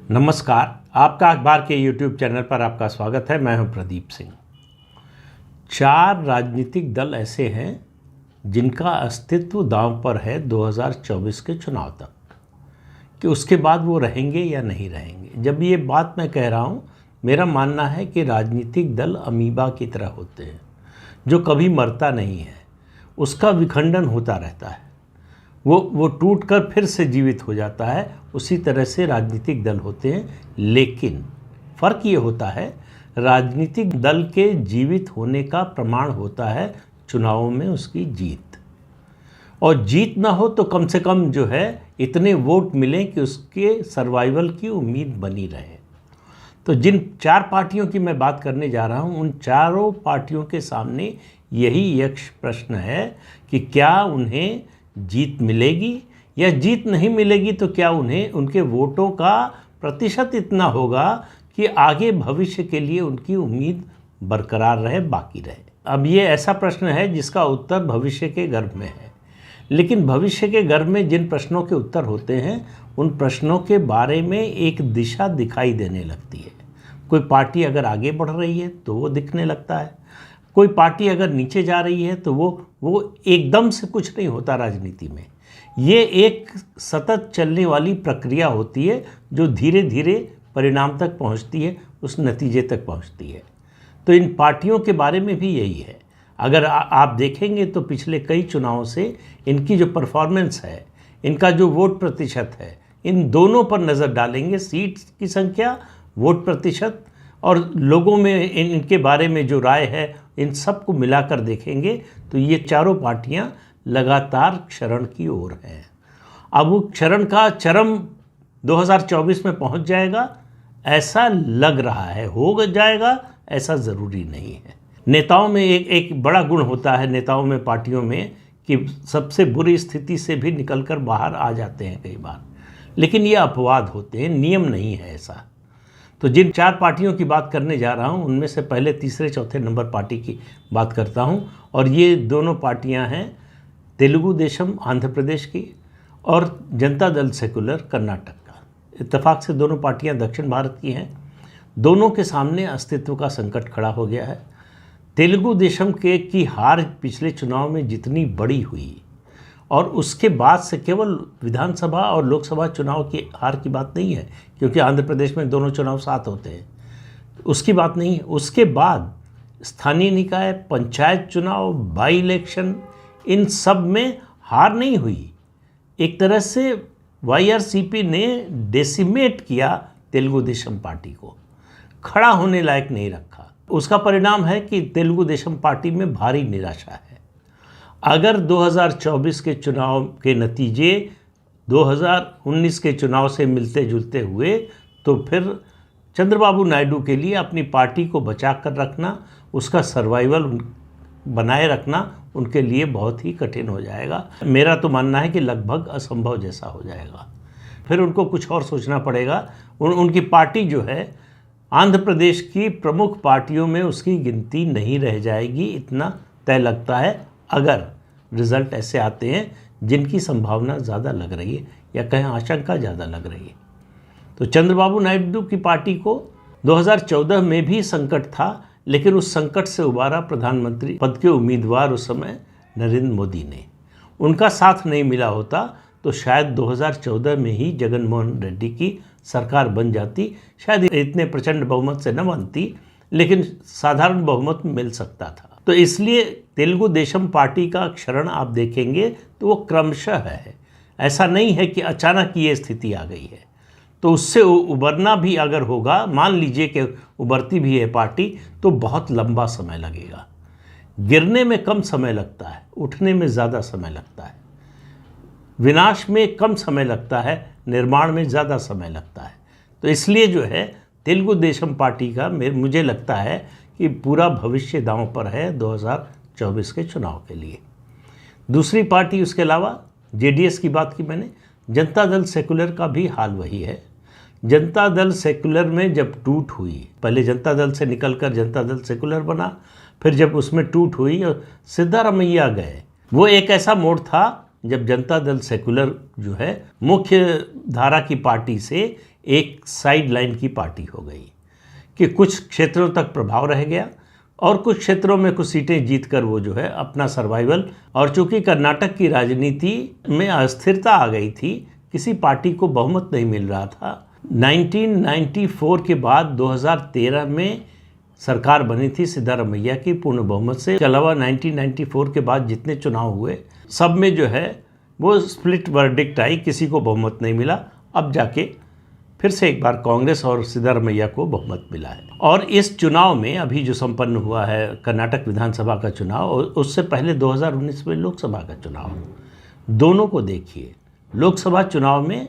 नमस्कार, आपका अखबार के YouTube चैनल पर आपका स्वागत है। मैं हूं प्रदीप सिंह। 4 राजनीतिक दल ऐसे हैं जिनका अस्तित्व दांव पर है 2024 के चुनाव तक, कि उसके बाद वो रहेंगे या नहीं रहेंगे। जब ये बात मैं कह रहा हूं, मेरा मानना है कि राजनीतिक दल अमीबा की तरह होते हैं जो कभी मरता नहीं है, उसका विखंडन होता रहता है, वो टूटकर फिर से जीवित हो जाता है। उसी तरह से राजनीतिक दल होते हैं, लेकिन फ़र्क ये होता है, राजनीतिक दल के जीवित होने का प्रमाण होता है चुनावों में उसकी जीत। और जीत ना हो तो कम से कम जो है इतने वोट मिलें कि उसके सर्वाइवल की उम्मीद बनी रहे। तो जिन 4 पार्टियों की मैं बात करने जा रहा हूँ, उन चारों पार्टियों के सामने यही यक्ष प्रश्न है कि क्या उन्हें जीत मिलेगी, या जीत नहीं मिलेगी तो क्या उन्हें उनके वोटों का प्रतिशत इतना होगा कि आगे भविष्य के लिए उनकी उम्मीद बरकरार रहे, बाकी रहे। अब ये ऐसा प्रश्न है जिसका उत्तर भविष्य के गर्भ में है, लेकिन भविष्य के गर्भ में जिन प्रश्नों के उत्तर होते हैं, उन प्रश्नों के बारे में एक दिशा दिखाई देने लगती है। कोई पार्टी अगर आगे बढ़ रही है तो वो दिखने लगता है, कोई पार्टी अगर नीचे जा रही है तो वो एकदम से कुछ नहीं होता। राजनीति में ये एक सतत चलने वाली प्रक्रिया होती है जो धीरे धीरे परिणाम तक पहुंचती है, उस नतीजे तक पहुंचती है। तो इन पार्टियों के बारे में भी यही है। अगर आप देखेंगे तो पिछले कई चुनावों से इनकी जो परफॉर्मेंस है, इनका जो वोट प्रतिशत है, इन दोनों पर नज़र डालेंगे, सीट की संख्या, वोट प्रतिशत और लोगों में इनके बारे में जो राय है, इन सब को मिलाकर देखेंगे तो ये चारों पार्टियां लगातार क्षरण की ओर हैं। अब वो क्षरण का चरम 2024 में पहुंच जाएगा ऐसा लग रहा है, हो जाएगा ऐसा ज़रूरी नहीं है। नेताओं में एक बड़ा गुण होता है, नेताओं में, पार्टियों में, कि सबसे बुरी स्थिति से भी निकलकर बाहर आ जाते हैं कई बार, लेकिन ये अपवाद होते हैं, नियम नहीं है ऐसा। तो जिन 4 पार्टियों की बात करने जा रहा हूं, उनमें से पहले तीसरे चौथे नंबर पार्टी की बात करता हूं, और ये दोनों पार्टियां हैं तेलुगु देशम आंध्र प्रदेश की और जनता दल सेकुलर कर्नाटक का। इत्तेफाक से दोनों पार्टियां दक्षिण भारत की हैं। दोनों के सामने अस्तित्व का संकट खड़ा हो गया है। तेलुगु देशम की हार पिछले चुनाव में जितनी बड़ी हुई, और उसके बाद से केवल विधानसभा और लोकसभा चुनाव की हार की बात नहीं है, क्योंकि आंध्र प्रदेश में दोनों चुनाव साथ होते हैं, उसकी बात नहीं है। उसके बाद स्थानीय निकाय, पंचायत चुनाव, बाई इलेक्शन, इन सब में हार नहीं हुई। एक तरह से वाईआरसीपी ने डेसिमेट किया तेलुगु देशम पार्टी को, खड़ा होने लायक नहीं रखा। उसका परिणाम है कि तेलुगु देशम पार्टी में भारी निराशा है। अगर 2024 के चुनाव के नतीजे 2019 के चुनाव से मिलते जुलते हुए, तो फिर चंद्रबाबू नायडू के लिए अपनी पार्टी को बचा कर रखना, उसका सर्वाइवल बनाए रखना उनके लिए बहुत ही कठिन हो जाएगा। मेरा तो मानना है कि लगभग असंभव जैसा हो जाएगा। फिर उनको कुछ और सोचना पड़ेगा। उनकी पार्टी जो है आंध्र प्रदेश की प्रमुख पार्टियों में उसकी गिनती नहीं रह जाएगी, इतना तय लगता है, अगर रिज़ल्ट ऐसे आते हैं जिनकी संभावना ज़्यादा लग रही है, या कहें आशंका ज़्यादा लग रही है। तो चंद्रबाबू नायडू की पार्टी को 2014 में भी संकट था, लेकिन उस संकट से उबारा प्रधानमंत्री पद के उम्मीदवार उस समय नरेंद्र मोदी ने। उनका साथ नहीं मिला होता तो शायद 2014 में ही जगन मोहन रेड्डी की सरकार बन जाती। शायद इतने प्रचंड बहुमत से न बनती, लेकिन साधारण बहुमत मिल सकता था। तो इसलिए तेलुगु देशम पार्टी का क्षरण आप देखेंगे तो वो क्रमशः है, ऐसा नहीं है कि अचानक ये स्थिति आ गई है। तो उससे उबरना भी अगर होगा, मान लीजिए कि उबरती भी है पार्टी, तो बहुत लंबा समय लगेगा। गिरने में कम समय लगता है, उठने में ज़्यादा समय लगता है। विनाश में कम समय लगता है, निर्माण में ज़्यादा समय लगता है। तो इसलिए जो है तेलुगु देशम पार्टी का मुझे लगता है कि पूरा भविष्य दांव पर है 2024 के चुनाव के लिए। दूसरी पार्टी, उसके अलावा जेडीएस की बात की मैंने, जनता दल सेकुलर का भी हाल वही है। जनता दल सेकुलर में जब टूट हुई, पहले जनता दल से निकलकर जनता दल सेकुलर बना, फिर जब उसमें टूट हुई और सिद्धारमैया गए, वो एक ऐसा मोड़ था जब जनता दल सेकुलर जो है मुख्य धारा की पार्टी से एक साइड लाइन की पार्टी हो गई कि कुछ क्षेत्रों तक प्रभाव रह गया और कुछ क्षेत्रों में कुछ सीटें जीतकर वो जो है अपना सर्वाइवल, और चूंकि कर्नाटक की राजनीति में अस्थिरता आ गई थी, किसी पार्टी को बहुमत नहीं मिल रहा था। 1994 के बाद 2013 में सरकार बनी थी सिद्धारमैया की पूर्ण बहुमत से। इसके अलावा 1994 के बाद जितने चुनाव हुए सब में जो है वो स्प्लिट वर्डिक्ट आई, किसी को बहुमत नहीं मिला। अब जाके फिर से एक बार कांग्रेस और सिद्धारमैया को बहुमत मिला है। और इस चुनाव में अभी जो संपन्न हुआ है कर्नाटक विधानसभा का चुनाव, उससे पहले 2019 में लोकसभा का चुनाव, दोनों को देखिए। लोकसभा चुनाव में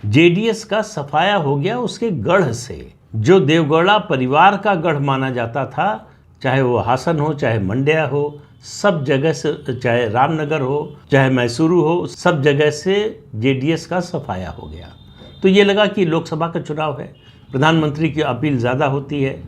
जेडीएस का सफाया हो गया उसके गढ़ से, जो देवगौड़ा परिवार का गढ़ माना जाता था, चाहे वो हासन हो, चाहे मंड्या हो, सब जगह से, चाहे रामनगर हो, चाहे मैसूरू हो, सब जगह से जेडीएस का सफाया हो गया। तो ये लगा कि लोकसभा का चुनाव है, प्रधानमंत्री की अपील ज़्यादा होती है,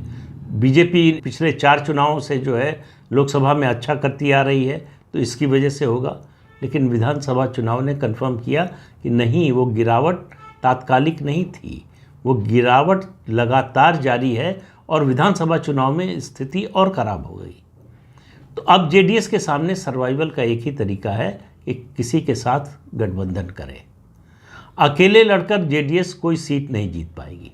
बीजेपी पिछले 4 चुनावों से जो है लोकसभा में अच्छा करती आ रही है, तो इसकी वजह से होगा। लेकिन विधानसभा चुनाव ने कन्फर्म किया कि नहीं, वो गिरावट तात्कालिक नहीं थी, वो गिरावट लगातार जारी है और विधानसभा चुनाव में स्थिति और ख़राब हो गई। तो अब जेडीएस के सामने सर्वाइवल का एक ही तरीका है कि किसी के साथ गठबंधन करे। अकेले लड़कर जेडीएस कोई सीट नहीं जीत पाएगी।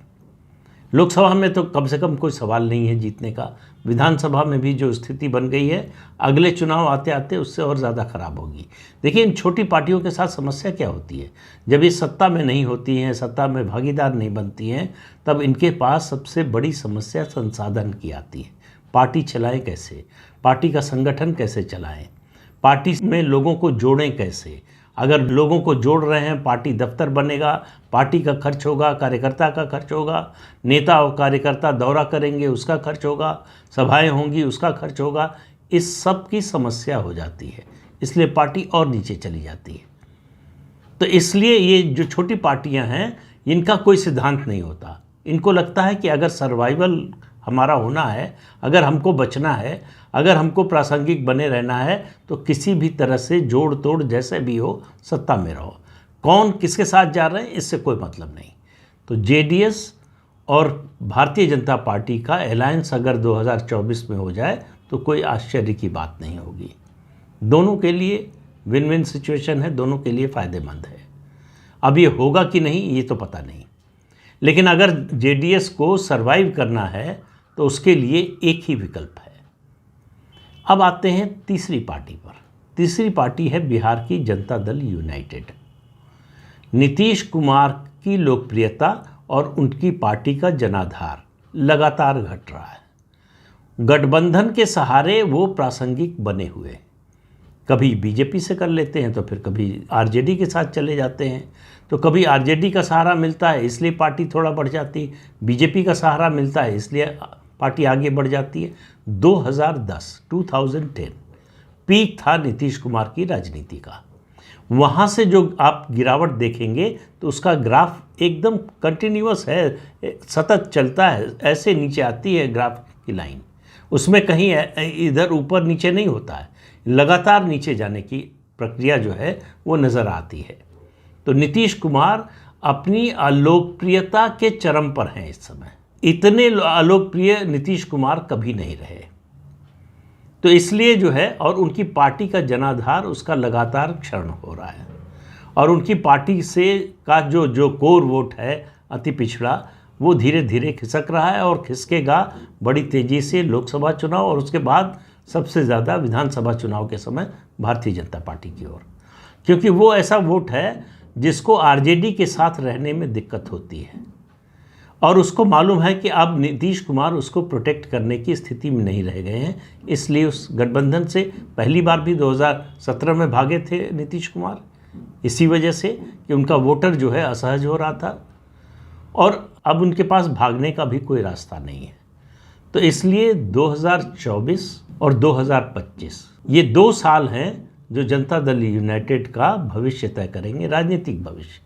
लोकसभा में तो कम से कम कोई सवाल नहीं है जीतने का, विधानसभा में भी जो स्थिति बन गई है अगले चुनाव आते आते उससे और ज़्यादा खराब होगी। देखिए, इन छोटी पार्टियों के साथ समस्या क्या होती है, जब ये सत्ता में नहीं होती हैं, सत्ता में भागीदार नहीं बनती हैं, तब इनके पास सबसे बड़ी समस्या संसाधन की आती है। पार्टी चलाएं कैसे, पार्टी का संगठन कैसे चलाएं, पार्टी में लोगों को जोड़ें कैसे। अगर लोगों को जोड़ रहे हैं, पार्टी दफ्तर बनेगा, पार्टी का खर्च होगा, कार्यकर्ता का खर्च होगा, नेता और कार्यकर्ता दौरा करेंगे उसका खर्च होगा, सभाएं होंगी उसका खर्च होगा। इस सब की समस्या हो जाती है, इसलिए पार्टी और नीचे चली जाती है। तो इसलिए ये जो छोटी पार्टियां हैं, इनका कोई सिद्धांत नहीं होता। इनको लगता है कि अगर सर्वाइवल हमारा होना है, अगर हमको बचना है, अगर हमको प्रासंगिक बने रहना है, तो किसी भी तरह से जोड़ तोड़ जैसे भी हो सत्ता में रहो। कौन किसके साथ जा रहे हैं इससे कोई मतलब नहीं। तो जेडीएस और भारतीय जनता पार्टी का अलायंस अगर 2024 में हो जाए तो कोई आश्चर्य की बात नहीं होगी। दोनों के लिए विन विन सिचुएशन है, दोनों के लिए फ़ायदेमंद है। अब ये होगा कि नहीं ये तो पता नहीं, लेकिन अगर जेडीएस को सरवाइव करना है तो उसके लिए एक ही विकल्प है। अब आते हैं तीसरी पार्टी पर। तीसरी पार्टी है बिहार की जनता दल यूनाइटेड। नीतीश कुमार की लोकप्रियता और उनकी पार्टी का जनाधार लगातार घट रहा है। गठबंधन के सहारे वो प्रासंगिक बने हुए, कभी बीजेपी से कर लेते हैं तो फिर कभी आरजेडी के साथ चले जाते हैं, तो कभी आरजेडी का सहारा मिलता है इसलिए पार्टी थोड़ा बढ़ जाती है, बीजेपी का सहारा मिलता है इसलिए पार्टी आगे बढ़ जाती है। 2010 पीक था नीतीश कुमार की राजनीति का। वहाँ से जो आप गिरावट देखेंगे तो उसका ग्राफ एकदम कंटिन्यूअस है, सतत चलता है, ऐसे नीचे आती है ग्राफ की लाइन, उसमें कहीं इधर ऊपर नीचे नहीं होता है, लगातार नीचे जाने की प्रक्रिया जो है वो नज़र आती है। तो नीतीश कुमार अपनी अलोकप्रियता के चरम पर हैं इस समय। इतने अलोकप्रिय नीतीश कुमार कभी नहीं रहे। तो इसलिए जो है, और उनकी पार्टी का जनाधार उसका लगातार क्षरण हो रहा है, और उनकी पार्टी से का जो कोर वोट है अति पिछड़ा, वो धीरे धीरे खिसक रहा है और खिसकेगा बड़ी तेज़ी से लोकसभा चुनाव और उसके बाद सबसे ज़्यादा विधानसभा चुनाव के समय भारतीय जनता पार्टी की ओर, क्योंकि वो ऐसा वोट है जिसको आरजेडी के साथ रहने में दिक्कत होती है और उसको मालूम है कि अब नीतीश कुमार उसको प्रोटेक्ट करने की स्थिति में नहीं रह गए हैं, इसलिए उस गठबंधन से पहली बार भी 2017 में भागे थे नीतीश कुमार, इसी वजह से कि उनका वोटर जो है असहज हो रहा था और अब उनके पास भागने का भी कोई रास्ता नहीं है। तो इसलिए 2024 और 2025 ये 2 साल हैं जो जनता दल यूनाइटेड का भविष्य तय करेंगे, राजनीतिक भविष्य।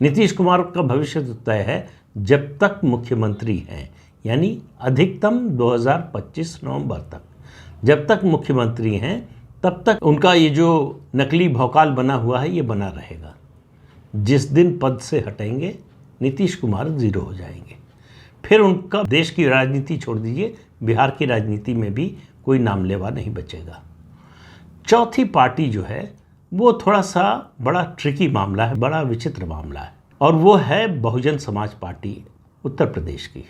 नीतीश कुमार का भविष्य तो तय है जब तक मुख्यमंत्री हैं, यानी अधिकतम 2025 नवंबर तक, जब तक मुख्यमंत्री हैं तब तक उनका ये जो नकली भौकाल बना हुआ है ये बना रहेगा। जिस दिन पद से हटेंगे नीतीश कुमार 0 हो जाएंगे। फिर उनका देश की राजनीति छोड़ दीजिए, बिहार की राजनीति में भी कोई नाम लेवा नहीं बचेगा। चौथी पार्टी जो है वो थोड़ा सा बड़ा ट्रिकी मामला है, बड़ा विचित्र मामला है, और वो है बहुजन समाज पार्टी उत्तर प्रदेश की,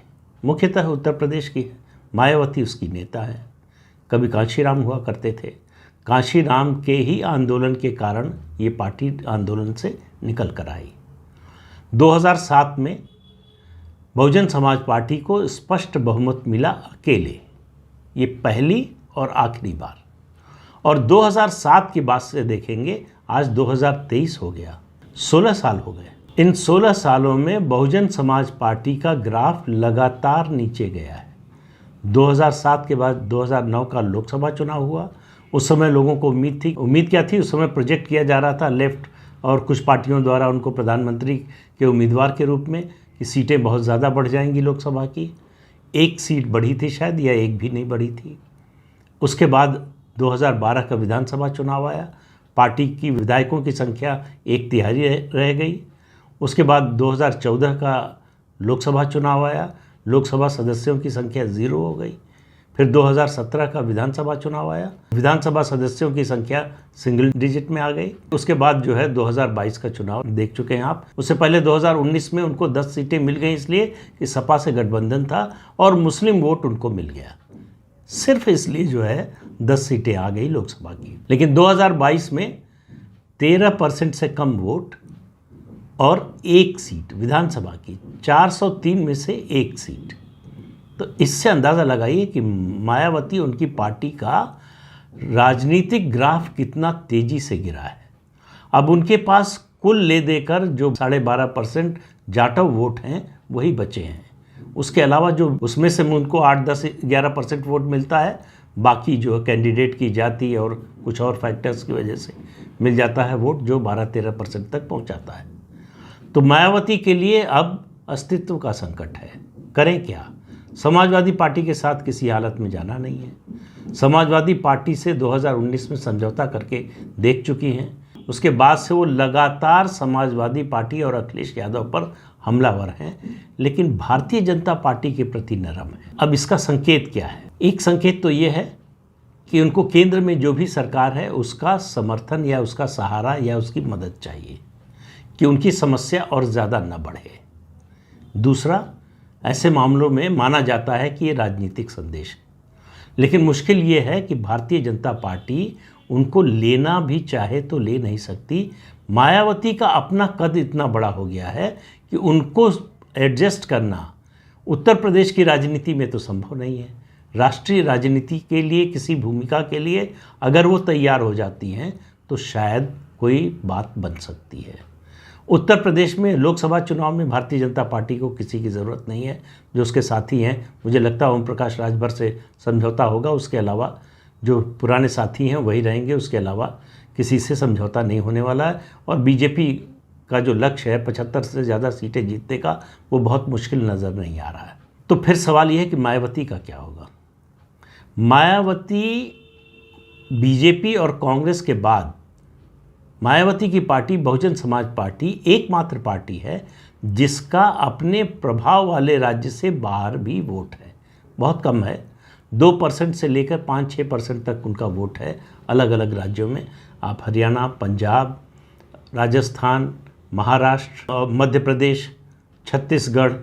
मुख्यतः उत्तर प्रदेश की है। मायावती उसकी नेता है। कभी कांशीराम हुआ करते थे। कांशीराम के ही आंदोलन के कारण ये पार्टी आंदोलन से निकल कर आई। 2007 में बहुजन समाज पार्टी को स्पष्ट बहुमत मिला अकेले, ये पहली और आखिरी बार। और 2007 के बाद से देखेंगे, आज 2023 हो गया, 16 साल हो गए। इन 16 सालों में बहुजन समाज पार्टी का ग्राफ लगातार नीचे गया है। 2007 के बाद 2009 का लोकसभा चुनाव हुआ। उस समय लोगों को उम्मीद क्या थी? उस समय प्रोजेक्ट किया जा रहा था लेफ्ट और कुछ पार्टियों द्वारा उनको प्रधानमंत्री के उम्मीदवार के रूप में कि सीटें बहुत ज़्यादा बढ़ जाएंगी लोकसभा की। एक सीट बढ़ी थी शायद, या एक भी नहीं बढ़ी थी। उसके बाद 2012 का विधानसभा चुनाव आया, पार्टी की विधायकों की संख्या 1/3 रह गई। उसके बाद 2014 का लोकसभा चुनाव आया, लोकसभा सदस्यों की संख्या 0 हो गई। फिर 2017 का विधानसभा चुनाव आया, विधानसभा सदस्यों की संख्या सिंगल डिजिट में आ गई। उसके बाद जो है 2022 का चुनाव देख चुके हैं आप। उससे पहले 2019 में उनको 10 सीटें मिल गई, इसलिए कि सपा से गठबंधन था और मुस्लिम वोट उनको मिल गया। सिर्फ इसलिए जो है 10 सीटें आ गई लोकसभा की। लेकिन 2022 में 13% से कम वोट और 1 सीट विधानसभा की, 403 में से 1 सीट। तो इससे अंदाज़ा लगाइए कि मायावती, उनकी पार्टी का राजनीतिक ग्राफ कितना तेज़ी से गिरा है। अब उनके पास कुल ले देकर जो 12.5% जाटव वोट हैं वही बचे हैं। उसके अलावा जो उसमें से उनको 8, 10, 11% वोट मिलता है, बाकी जो कैंडिडेट की जाति और कुछ और फैक्टर्स की वजह से मिल जाता है वोट, जो 12-13% तक पहुंचाता है। तो मायावती के लिए अब अस्तित्व का संकट है। करें क्या? समाजवादी पार्टी के साथ किसी हालत में जाना नहीं है। समाजवादी पार्टी से 2019 में समझौता करके देख चुकी हैं। उसके बाद से वो लगातार समाजवादी पार्टी और अखिलेश यादव पर हमलावर हैं, लेकिन भारतीय जनता पार्टी के प्रति नरम है। अब इसका संकेत क्या है? एक संकेत तो ये है कि उनको केंद्र में जो भी सरकार है उसका समर्थन या उसका सहारा या उसकी मदद चाहिए कि उनकी समस्या और ज़्यादा न बढ़े। दूसरा, ऐसे मामलों में माना जाता है कि ये राजनीतिक संदेश है, लेकिन मुश्किल ये है कि भारतीय जनता पार्टी उनको लेना भी चाहे तो ले नहीं सकती। मायावती का अपना कद इतना बड़ा हो गया है कि उनको एडजस्ट करना उत्तर प्रदेश की राजनीति में तो संभव नहीं है। राष्ट्रीय राजनीति के लिए किसी भूमिका के लिए अगर वो तैयार हो जाती हैं तो शायद कोई बात बन सकती है। उत्तर प्रदेश में लोकसभा चुनाव में भारतीय जनता पार्टी को किसी की ज़रूरत नहीं है। जो उसके साथी हैं, मुझे लगता है ओम प्रकाश राजभर से समझौता होगा, उसके अलावा जो पुराने साथी हैं वही रहेंगे, उसके अलावा किसी से समझौता नहीं होने वाला है। और बीजेपी का जो लक्ष्य है 75 से ज़्यादा सीटें जीतने का, वो बहुत मुश्किल नज़र नहीं आ रहा है। तो फिर सवाल ये है कि मायावती का क्या होगा? मायावती बीजेपी और कांग्रेस के बाद मायावती की पार्टी बहुजन समाज पार्टी एकमात्र पार्टी है जिसका अपने प्रभाव वाले राज्य से बाहर भी वोट है। बहुत कम है, 2% से लेकर 5-6% तक उनका वोट है अलग अलग राज्यों में। आप हरियाणा, पंजाब, राजस्थान, महाराष्ट्र, मध्य प्रदेश, छत्तीसगढ़,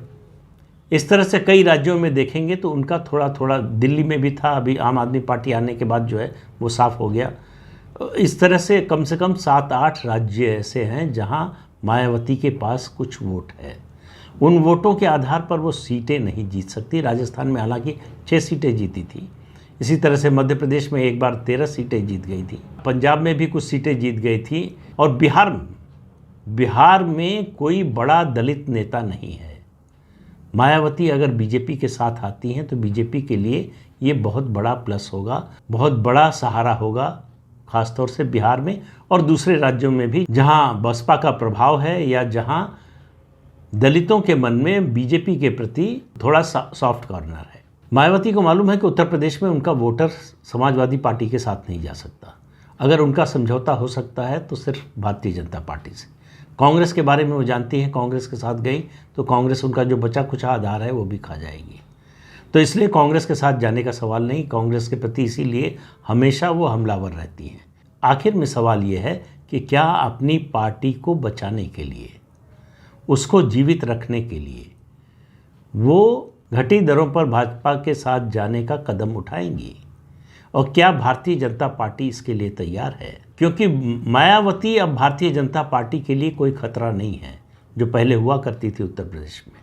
इस तरह से कई राज्यों में देखेंगे तो उनका थोड़ा थोड़ा, दिल्ली में भी था, अभी आम आदमी पार्टी आने के बाद जो है वो साफ़ हो गया। इस तरह से कम 7-8 राज्य ऐसे हैं जहां मायावती के पास कुछ वोट है। उन वोटों के आधार पर वो सीटें नहीं जीत सकती। राजस्थान में हालांकि 6 सीटें जीती थी। इसी तरह से मध्य प्रदेश में एक बार 13 सीटें जीत गई थी। पंजाब में भी कुछ सीटें जीत गई थी। और बिहार में कोई बड़ा दलित नेता नहीं है। मायावती अगर बीजेपी के साथ आती हैं तो बीजेपी के लिए ये बहुत बड़ा प्लस होगा, बहुत बड़ा सहारा होगा, खासतौर से बिहार में और दूसरे राज्यों में भी जहां बसपा का प्रभाव है या जहां दलितों के मन में बीजेपी के प्रति थोड़ा सॉफ्ट कॉर्नर है। मायावती को मालूम है कि उत्तर प्रदेश में उनका वोटर समाजवादी पार्टी के साथ नहीं जा सकता। अगर उनका समझौता हो सकता है तो सिर्फ भारतीय जनता पार्टी से। कांग्रेस के बारे में वो जानती हैं, कांग्रेस के साथ गई तो कांग्रेस उनका जो बचा कुछ आधार है वो भी खा जाएगी। तो इसलिए कांग्रेस के साथ जाने का सवाल नहीं, कांग्रेस के प्रति इसीलिए हमेशा वो हमलावर रहती हैं। आखिर में सवाल ये है कि क्या अपनी पार्टी को बचाने के लिए, उसको जीवित रखने के लिए वो घटी दरों पर भाजपा के साथ जाने का कदम उठाएंगी, और क्या भारतीय जनता पार्टी इसके लिए तैयार है? क्योंकि मायावती अब भारतीय जनता पार्टी के लिए कोई खतरा नहीं है, जो पहले हुआ करती थी उत्तर प्रदेश में।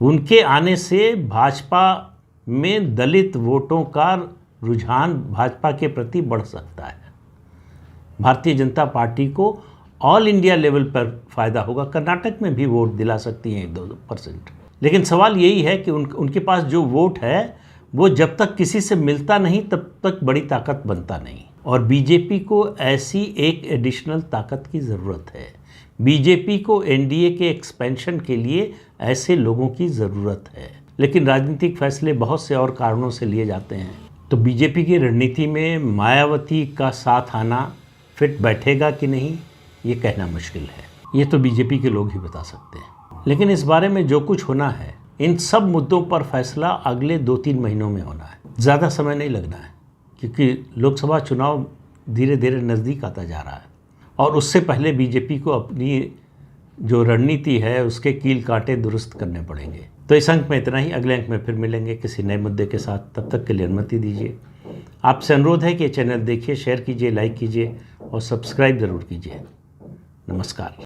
उनके आने से भाजपा में दलित वोटों का रुझान भाजपा के प्रति बढ़ सकता है। भारतीय जनता पार्टी को ऑल इंडिया लेवल पर फ़ायदा होगा, कर्नाटक में भी वोट दिला सकती हैं 1-2%। लेकिन सवाल यही है कि उनके पास जो वोट है वो जब तक किसी से मिलता नहीं तब तक बड़ी ताकत बनता नहीं, और बीजेपी को ऐसी एक एडिशनल ताकत की ज़रूरत है। बीजेपी को एनडीए के एक्सपेंशन के लिए ऐसे लोगों की ज़रूरत है। लेकिन राजनीतिक फैसले बहुत से और कारणों से लिए जाते हैं, तो बीजेपी की रणनीति में मायावती का साथ आना फिट बैठेगा कि नहीं, ये कहना मुश्किल है। ये तो बीजेपी के लोग ही बता सकते हैं। लेकिन इस बारे में जो कुछ होना है, इन सब मुद्दों पर फैसला अगले 2-3 महीनों में होना है। ज़्यादा समय नहीं लगना है, क्योंकि लोकसभा चुनाव धीरे धीरे नज़दीक आता जा रहा है, और उससे पहले बीजेपी को अपनी जो रणनीति है उसके कील कांटे दुरुस्त करने पड़ेंगे। तो इस अंक में इतना ही। अगले अंक में फिर मिलेंगे किसी नए मुद्दे के साथ। तब तक के लिए अनुमति दीजिए। आपसे अनुरोध है कि चैनल देखिए, शेयर कीजिए, लाइक कीजिए और सब्सक्राइब ज़रूर कीजिए। नमस्कार।